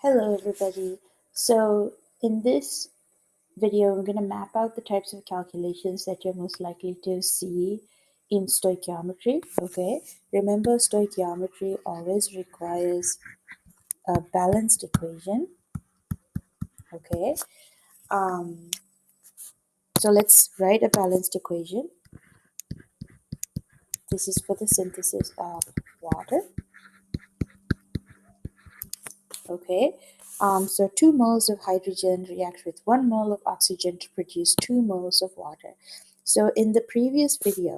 Hello everybody. So in this video, I'm going to map out the types of calculations that you're most likely to see in stoichiometry. Okay. Remember, stoichiometry always requires a balanced equation. Okay. Um, so let's write a balanced equation. This is for the synthesis of water. Okay. So 2 moles of hydrogen react with 1 mole of oxygen to produce 2 moles of water. So in the previous video,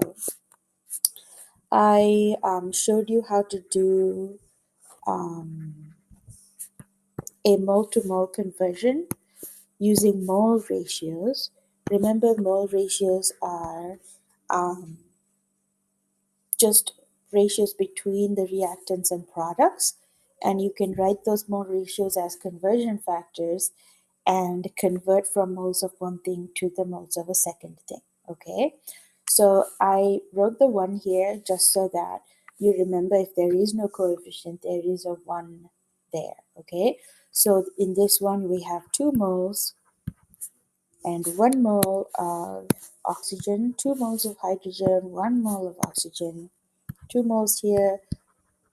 I showed you how to do um, a mole to mole conversion using mole ratios. Remember, mole ratios are um, just ratios between the reactants and products, and you can write those mole ratios as conversion factors and convert from moles of one thing to the moles of a second thing. Okay, so I wrote the 1 here just so that you remember if there is no coefficient, there is a 1 there. Okay, so in this one we have 2 moles and 1 mole of oxygen, 2 moles of hydrogen, 1 mole of oxygen, 2 moles here,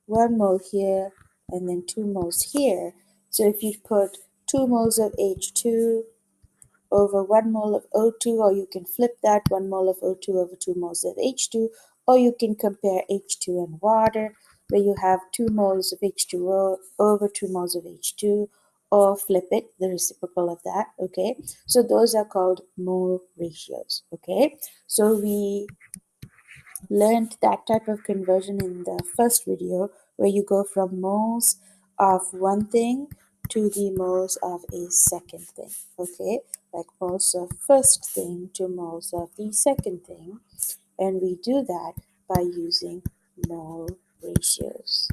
1 mole here, and then 2 moles here. So if you put 2 moles of H2 over 1 mole of O2, or you can flip that 1 mole of O2 over 2 moles of H2, or you can compare H2 and water, where you have 2 moles of H2O over 2 moles of H2, or flip it, the reciprocal of that. Okay, so those are called mole ratios. Okay, so we learned that type of conversion in the first video, where you go from moles of one thing to the moles of a second thing. Okay, like moles of first thing to moles of the second thing, and we do that by using mole ratios.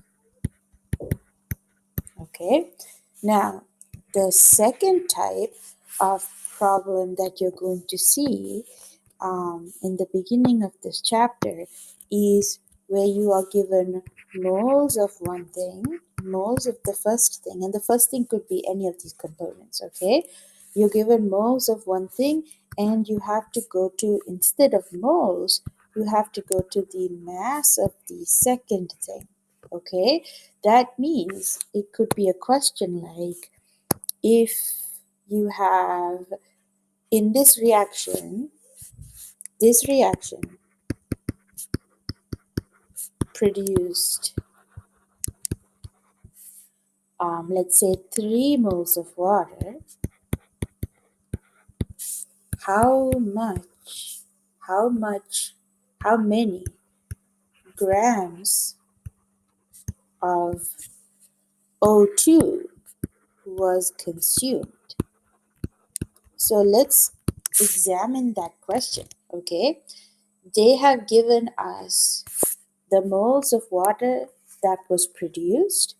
Okay, now the second type of problem that you're going to see in the beginning of this chapter is where you are given moles of one thing, moles of the first thing, and the first thing could be any of these components. Okay, you're given moles of one thing, and you have to go to, instead of moles, you have to go to the mass of the second thing. Okay, that means it could be a question like, if you have in this reaction produced, let's say 3 moles of water, how much, how much, how many grams of O2 was consumed? So let's examine that question. Okay, they have given us the moles of water that was produced,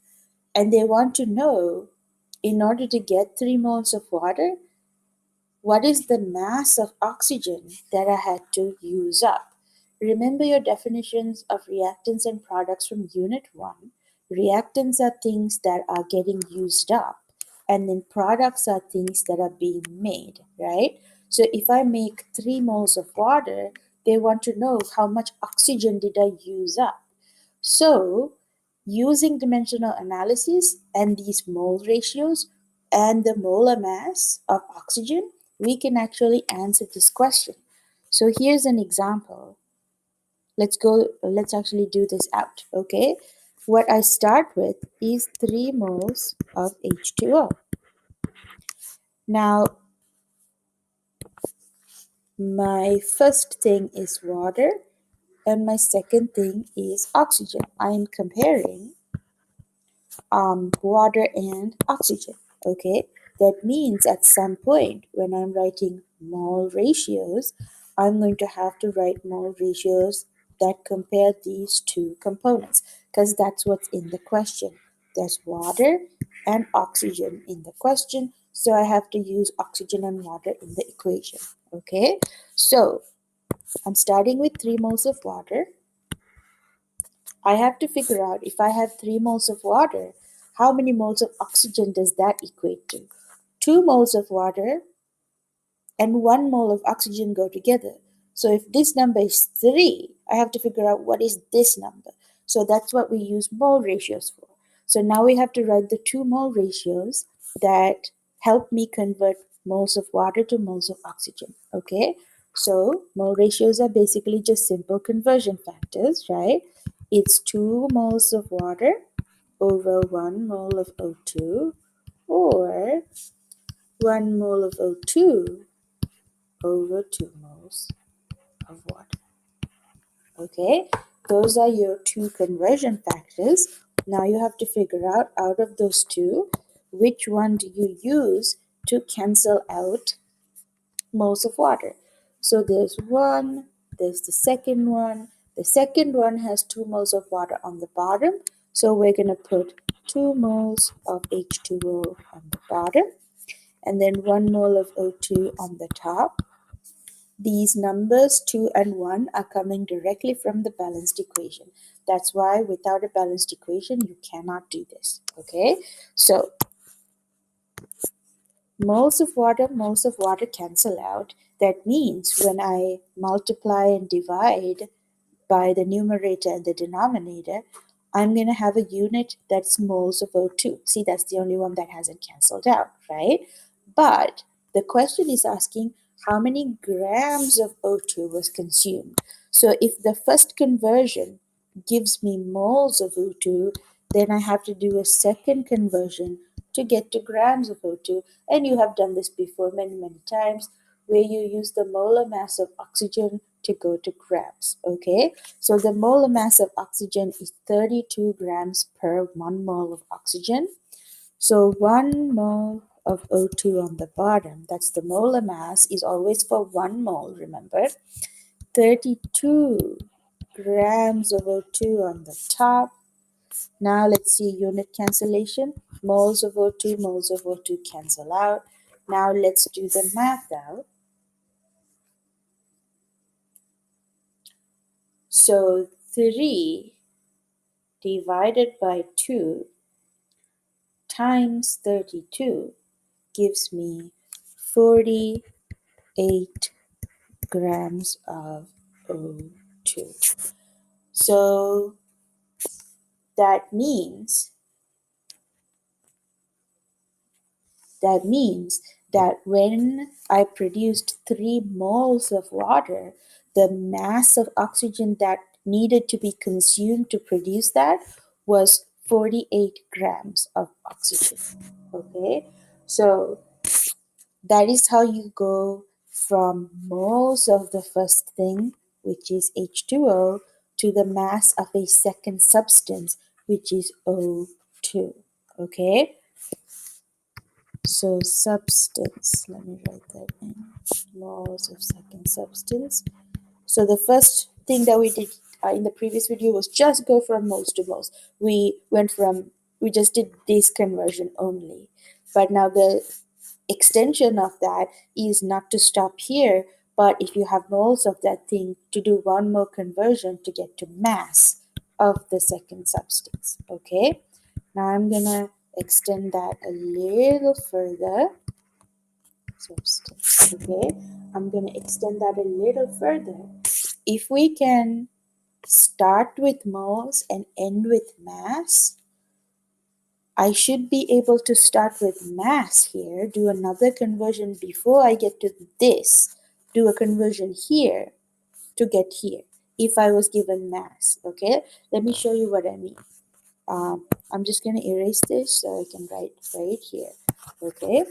and they want to know, in order to get 3 moles of water, what is the mass of oxygen that I had to use up? Remember your definitions of reactants and products from Unit 1. Reactants are things that are getting used up, and then products are things that are being made, right? So if I make 3 moles of water, they want to know how much oxygen did I use up. So, using dimensional analysis and these mole ratios and the molar mass of oxygen, we can actually answer this question. So here's an example. Let's actually do this out. Okay, what I start with is 3 moles of H2O. Now, my first thing is water, and my second thing is oxygen. I am comparing water and oxygen. Okay, that means at some point when I'm writing mole ratios, I'm going to have to write mole ratios that compare these two components, because that's what's in the question. There's water and oxygen in the question, so I have to use oxygen and water in the equation. Okay, so I'm starting with 3 moles of water. I have to figure out, if I have 3 moles of water, How many moles of oxygen does that equate to? 2 moles of water and 1 mole of oxygen go together. So if this number is 3, I have to figure out what is this number. So that's what we use mole ratios for. So now we have to write the 2 mole ratios that help me convert moles of water to moles of oxygen. Okay? So mole ratios are basically just simple conversion factors, right? It's 2 moles of water over 1 mole of O2, or 1 mole of O2 over 2 moles of water. Okay, those are your two conversion factors. Now you have to figure out of those two, which one do you use to cancel out moles of water. So there's one, there's the second one. The second one has 2 moles of water on the bottom. So we're going to put 2 moles of H2O on the bottom, and then 1 mole of O2 on the top. These numbers 2 and 1 are coming directly from the balanced equation. That's why without a balanced equation, you cannot do this. Okay, so moles of water cancel out. That means when I multiply and divide by the numerator and the denominator, I'm going to have a unit that's moles of O2. See, that's the only one that hasn't canceled out, right? But the question is asking how many grams of O2 was consumed. So if the first conversion gives me moles of O2, then I have to do a second conversion to get to grams of O2. And you have done this before many, many times, where you use the molar mass of oxygen to go to grams. Okay, so the molar mass of oxygen is 32 grams per 1 mole of oxygen. So 1 mole of O2 on the bottom, that's the molar mass, is always for 1 mole, remember. 32 grams of O2 on the top. Now let's see unit cancellation. Moles of O2 cancel out. Now let's do the math out. So 3 divided by 2 times 32 gives me 48 grams of O2. So that means that when I produced 3 moles of water, the mass of oxygen that needed to be consumed to produce that was 48 grams of oxygen. Okay, so that is how you go from moles of the first thing, which is H2O, to the mass of a second substance, which is O2. Okay, so substance, let me write that in. Moles of second substance. So the first thing that we did in the previous video was just go from moles to moles. We just did this conversion only. But now the extension of that is not to stop here, but if you have moles of that thing, to do one more conversion to get to mass of the second substance. Okay, now I'm gonna extend that a little further. Substance. Okay, I'm gonna extend that a little further. If we can start with moles and end with mass, I should be able to start with mass here, do another conversion before I get to this, do a conversion here to get here, if I was given mass. Okay, let me show you what I mean. I'm just going to erase this so I can write right here. Okay,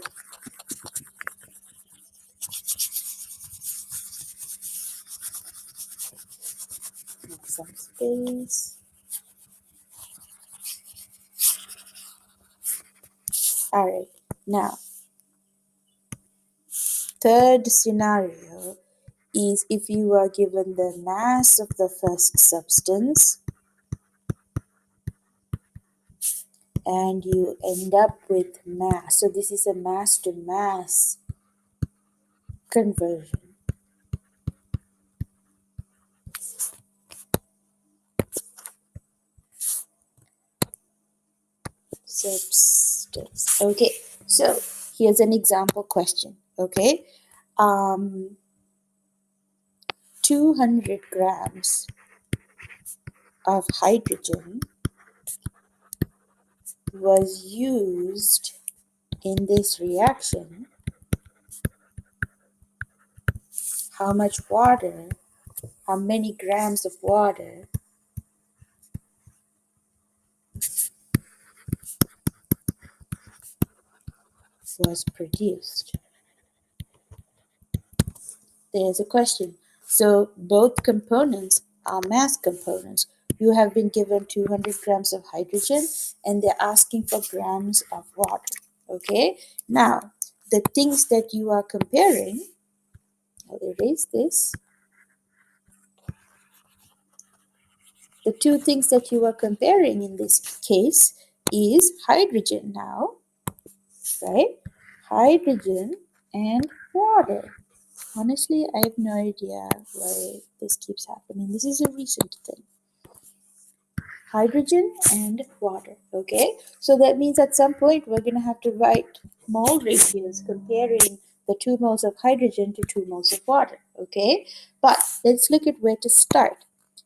make some space. All right, now third scenario is if you are given the mass of the first substance and you end up with mass. So this is a mass to mass conversion. substance. Okay, so here's an example question. Okay, um, 200 grams of hydrogen was used in this reaction. How much water, how many grams of water was produced? There's a question. So both components are mass components. You have been given 200 grams of hydrogen and they're asking for grams of water. Okay? Now, the things that you are comparing, I'll erase this. The two things that you are comparing in this case is hydrogen now, right? Hydrogen and water. Honestly, I have no idea why this keeps happening. This is a recent thing. Hydrogen and water. Okay, so that means at some point we're going to have to write mole ratios comparing the 2 moles of hydrogen to 2 moles of water. Okay, but let's look at where to start.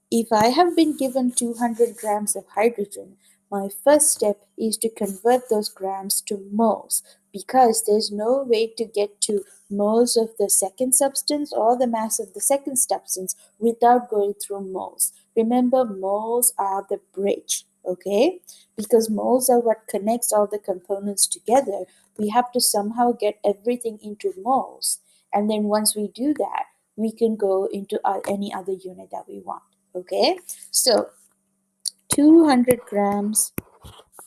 If I have been given 200 grams of hydrogen, my first step is to convert those grams to moles, because there's no way to get to moles of the second substance or the mass of the second substance without going through moles. Remember, moles are the bridge, okay? Because moles are what connects all the components together. We have to somehow get everything into moles. And then once we do that, we can go into any other unit that we want, okay? So 200 grams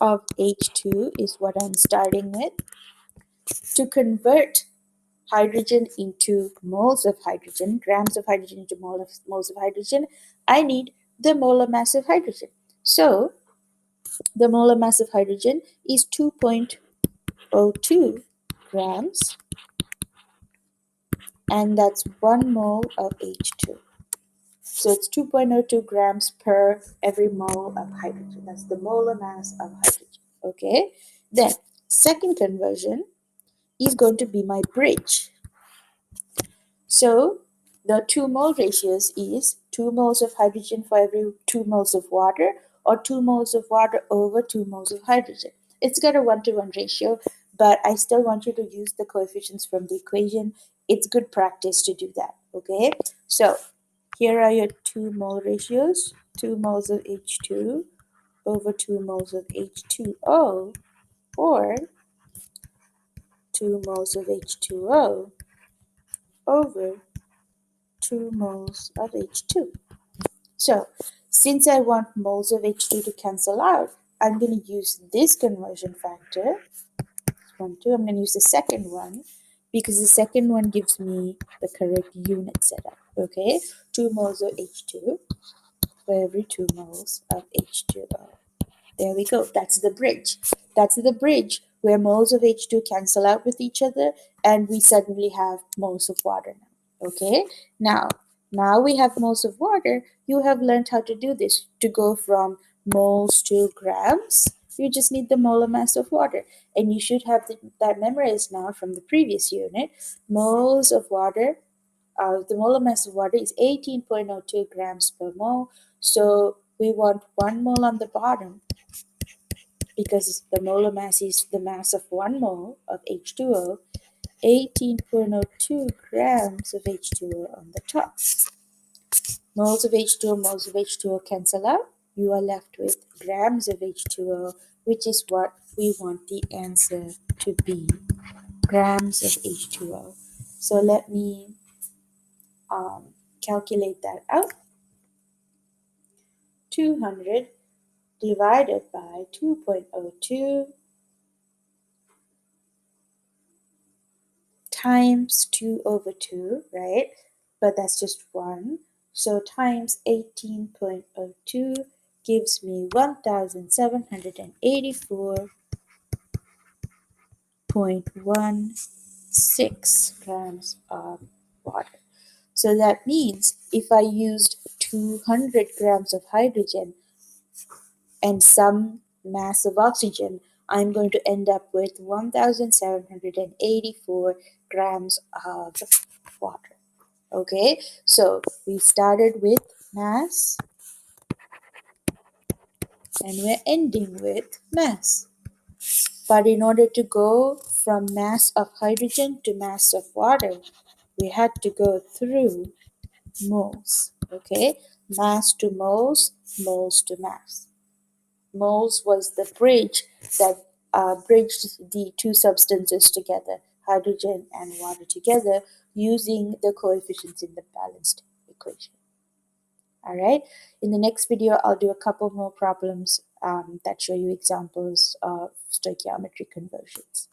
of H2 is what I'm starting with. To convert hydrogen into moles of hydrogen, grams of hydrogen into moles of hydrogen, I need the molar mass of hydrogen. So the molar mass of hydrogen is 2.02 grams, and that's 1 mole of H2. So it's 2.02 grams per every mole of hydrogen. That's the molar mass of hydrogen. Okay? Then, second conversion is going to be my bridge. So the 2 mole ratios is 2 moles of hydrogen for every 2 moles of water, or 2 moles of water over 2 moles of hydrogen. It's got a 1-to-1 ratio, but I still want you to use the coefficients from the equation. It's good practice to do that, okay? So here are your 2 mole ratios. 2 moles of H2 over 2 moles of H2O, or 2 moles of H2O over 2 moles of H2. So, since I want moles of H2 to cancel out, I'm going to use this conversion factor. 1, 2. I'm going to use the second one because the second one gives me the correct unit setup. Okay, 2 moles of H2 for every 2 moles of H2O. There we go. That's the bridge. That's the bridge where moles of H2 cancel out with each other and we suddenly have moles of water now. Okay? Now we have moles of water. You have learned how to do this. To go from moles to grams, you just need the molar mass of water. And you should have that memorized now from the previous unit. Moles of water, the molar mass of water is 18.02 grams per mole. So we want 1 mole on the bottom because the molar mass is the mass of 1 mole of H2O, 18.02 grams of H2O on the top. Moles of H2O cancel out. You are left with grams of H2O, which is what we want the answer to be. Grams of H2O. So let me calculate that out. 200 divided by 2.02 times 2 over 2, right? But that's just 1. So times 18.02 gives me 1,784.16 grams of water. So that means if I used 200 grams of hydrogen and some mass of oxygen, I'm going to end up with 1784 grams of water. Okay, so we started with mass and we're ending with mass. But in order to go from mass of hydrogen to mass of water, we had to go through moles. Okay, mass to moles, moles to mass. Moles was the bridge that bridged the two substances together, hydrogen and water together, using the coefficients in the balanced equation. All right. In the next video, I'll do a couple more problems that show you examples of stoichiometry conversions.